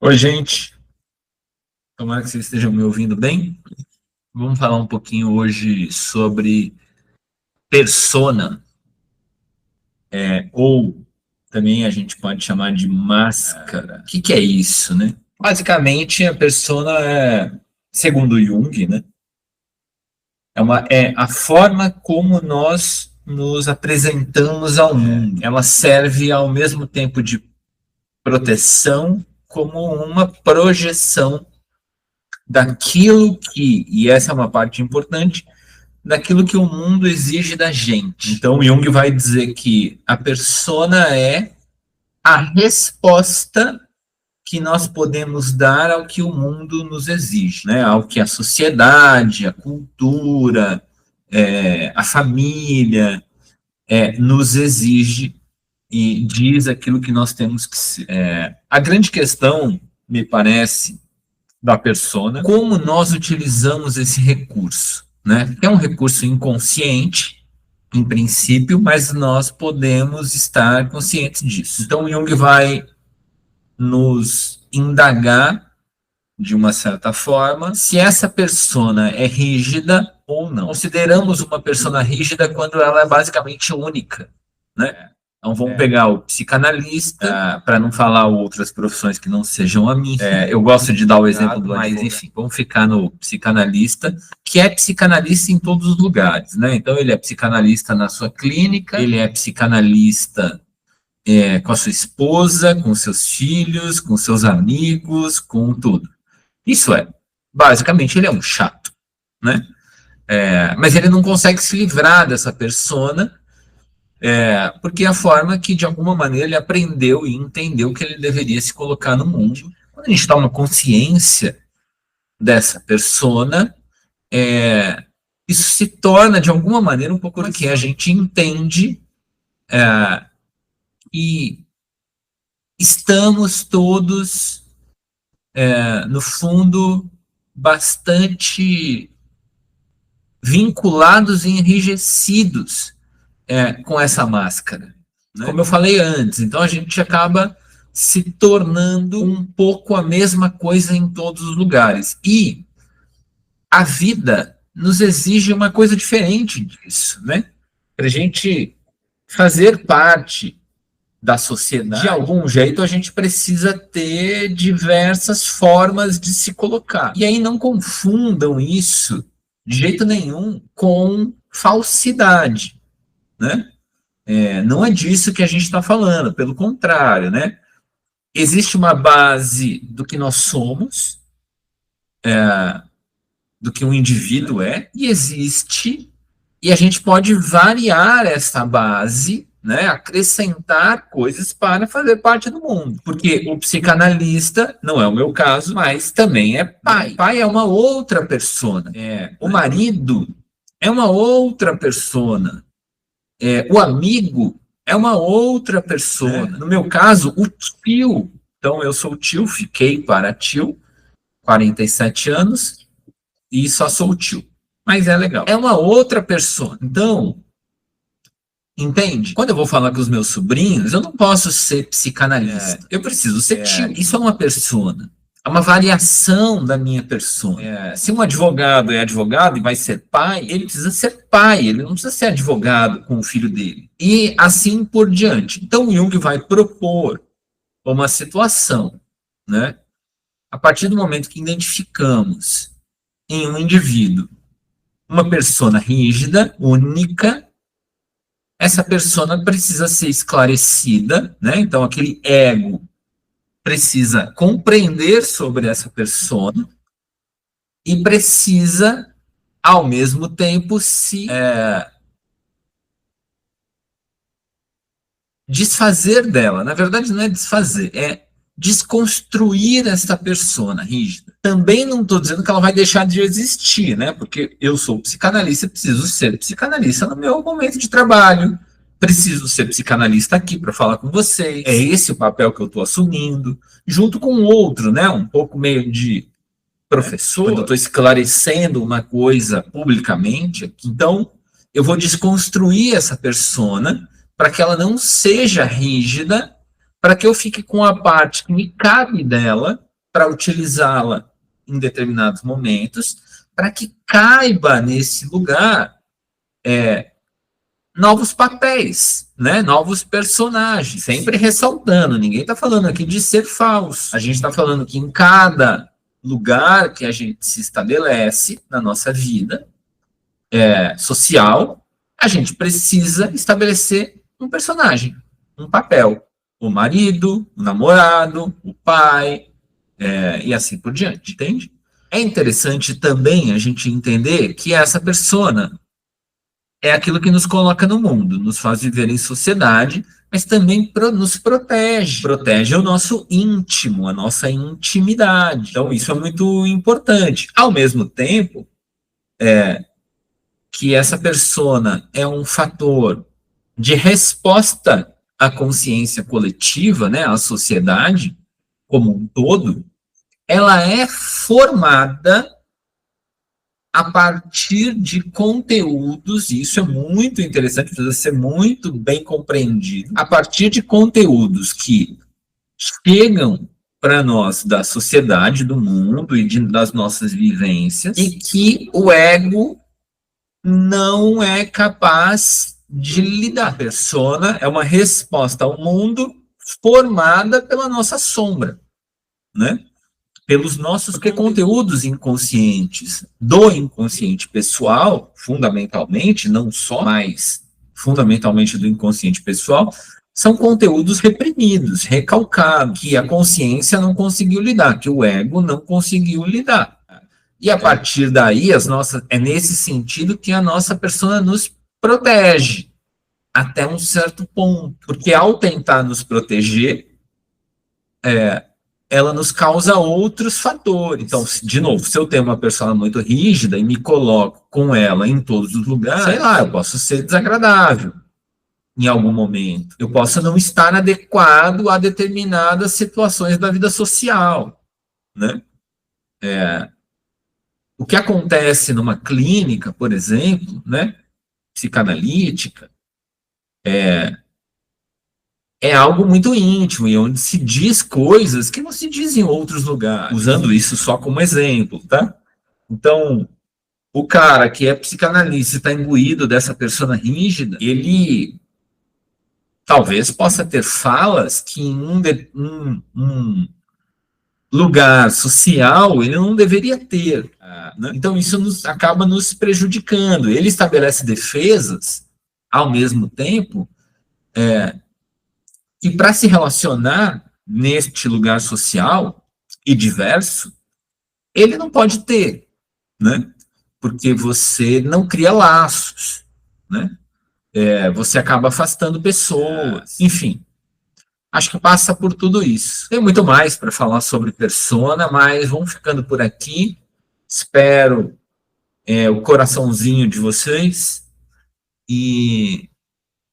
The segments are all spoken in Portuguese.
Oi, gente. Tomara que vocês estejam me ouvindo bem. Vamos falar um pouquinho hoje sobre persona, ou também a gente pode chamar de máscara. O que é isso, né? Basicamente, a persona segundo Jung, né? É a forma como nós nos apresentamos ao mundo. Ela serve ao mesmo tempo de proteção como uma projeção daquilo que, e essa é uma parte importante, daquilo que o mundo exige da gente. Então, Jung vai dizer que a persona é a resposta que nós podemos dar ao que o mundo nos exige, né? Ao que a sociedade, a cultura, a família nos exige e diz aquilo que nós temos que ser. A grande questão, me parece, da persona, como nós utilizamos esse recurso, né? É um recurso inconsciente, em princípio, mas nós podemos estar conscientes disso. Então, Jung vai nos indagar, de uma certa forma, se essa persona é rígida ou não. Consideramos uma persona rígida quando ela é basicamente única, né? Então vamos pegar o psicanalista, para não falar outras profissões que não sejam a minha. Eu gosto de dar o exemplo do mas enfim, vamos ficar no psicanalista, que é psicanalista em todos os lugares, né? Então ele é psicanalista na sua clínica, ele é psicanalista com a sua esposa, com seus filhos, com seus amigos, com tudo. Isso basicamente ele é um chato, né? Mas ele não consegue se livrar dessa persona, porque é a forma que, de alguma maneira, ele aprendeu e entendeu que ele deveria se colocar no mundo. Quando a gente toma consciência dessa persona, isso se torna, de alguma maneira, um pouco porque a gente entende que estamos todos, no fundo, bastante vinculados e enrijecidos com essa máscara, né? Como eu falei antes, então a gente acaba se tornando um pouco a mesma coisa em todos os lugares. E a vida nos exige uma coisa diferente disso, né? Para a gente fazer parte da sociedade, de algum jeito a gente precisa ter diversas formas de se colocar. E aí não confundam isso, de jeito nenhum, com falsidade, né? Não é disso que a gente está falando, pelo contrário, né? Existe uma base do que nós somos, do que um indivíduo e a gente pode variar essa base, né? Acrescentar coisas para fazer parte do mundo. Porque o psicanalista, não é o meu caso, mas também é pai. O pai é uma outra persona. O marido é uma outra persona. O amigo é uma outra persona. No meu caso, o tio. Então, eu sou tio, fiquei para tio, 47 anos, e só sou tio. Mas é legal. É uma outra persona. Então, entende? Quando eu vou falar com os meus sobrinhos, eu não posso ser psicanalista. Eu preciso ser tio. Isso é uma persona. É uma variação da minha persona. Se um advogado é advogado e vai ser pai, ele precisa ser pai, ele não precisa ser advogado com o filho dele. E assim por diante. Então, Jung vai propor uma situação, né? A partir do momento que identificamos em um indivíduo uma persona rígida, única, essa persona precisa ser esclarecida, né? Então, aquele ego precisa compreender sobre essa persona e precisa, ao mesmo tempo, se desfazer dela. Na verdade, não é desfazer, é desconstruir essa persona rígida. Também não estou dizendo que ela vai deixar de existir, né? Porque eu sou psicanalista, preciso ser psicanalista no meu momento de trabalho, preciso ser psicanalista aqui para falar com vocês. É esse o papel que eu estou assumindo, junto com outro, né? Um pouco meio de professor. Quando eu estou esclarecendo uma coisa publicamente, então eu vou desconstruir essa persona para que ela não seja rígida, para que eu fique com a parte que me cabe dela para utilizá-la em determinados momentos, para que caiba nesse lugar novos papéis, né? Novos personagens, sempre ressaltando, ninguém está falando aqui de ser falso, a gente está falando que em cada lugar que a gente se estabelece na nossa vida social, a gente precisa estabelecer um personagem, um papel, o marido, o namorado, o pai, e assim por diante, entende? É interessante também a gente entender que essa persona é aquilo que nos coloca no mundo, nos faz viver em sociedade, mas também nos protege o nosso íntimo, a nossa intimidade. Então, isso é muito importante. Ao mesmo tempo, que essa persona é um fator de resposta à consciência coletiva, né, à sociedade como um todo, ela é formada a partir de conteúdos, e isso é muito interessante, precisa ser muito bem compreendido, a partir de conteúdos que chegam para nós da sociedade, do mundo e das nossas vivências, e que o ego não é capaz de lidar. A persona é uma resposta ao mundo formada pela nossa sombra, né? Pelos nossos conteúdos inconscientes do inconsciente pessoal, fundamentalmente, não só, mas fundamentalmente do inconsciente pessoal, são conteúdos reprimidos, recalcados, que a consciência não conseguiu lidar, que o ego não conseguiu lidar. E a partir daí, é nesse sentido que a nossa persona nos protege, até um certo ponto. Porque ao tentar nos proteger, ela nos causa outros fatores. Então, de novo, se eu tenho uma persona muito rígida e me coloco com ela em todos os lugares, sei lá, eu posso ser desagradável em algum momento. Eu posso não estar adequado a determinadas situações da vida social, né? O que acontece numa clínica, por exemplo, né, psicanalítica, é algo muito íntimo e onde se diz coisas que não se diz em outros lugares, usando isso só como exemplo, tá? Então, o cara que é psicanalista e está imbuído dessa persona rígida, ele talvez possa ter falas que em um lugar social ele não deveria ter. Né? Então, isso acaba nos prejudicando. Ele estabelece defesas, ao mesmo tempo, que para se relacionar neste lugar social e diverso, ele não pode ter, né? Porque você não cria laços, né? Você acaba afastando pessoas, enfim. Acho que passa por tudo isso. Tem muito mais para falar sobre persona, mas vamos ficando por aqui. Espero o coraçãozinho de vocês e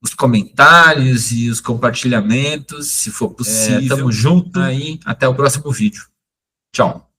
os comentários e os compartilhamentos, se for possível. Tamo junto aí. Até o próximo vídeo. Tchau.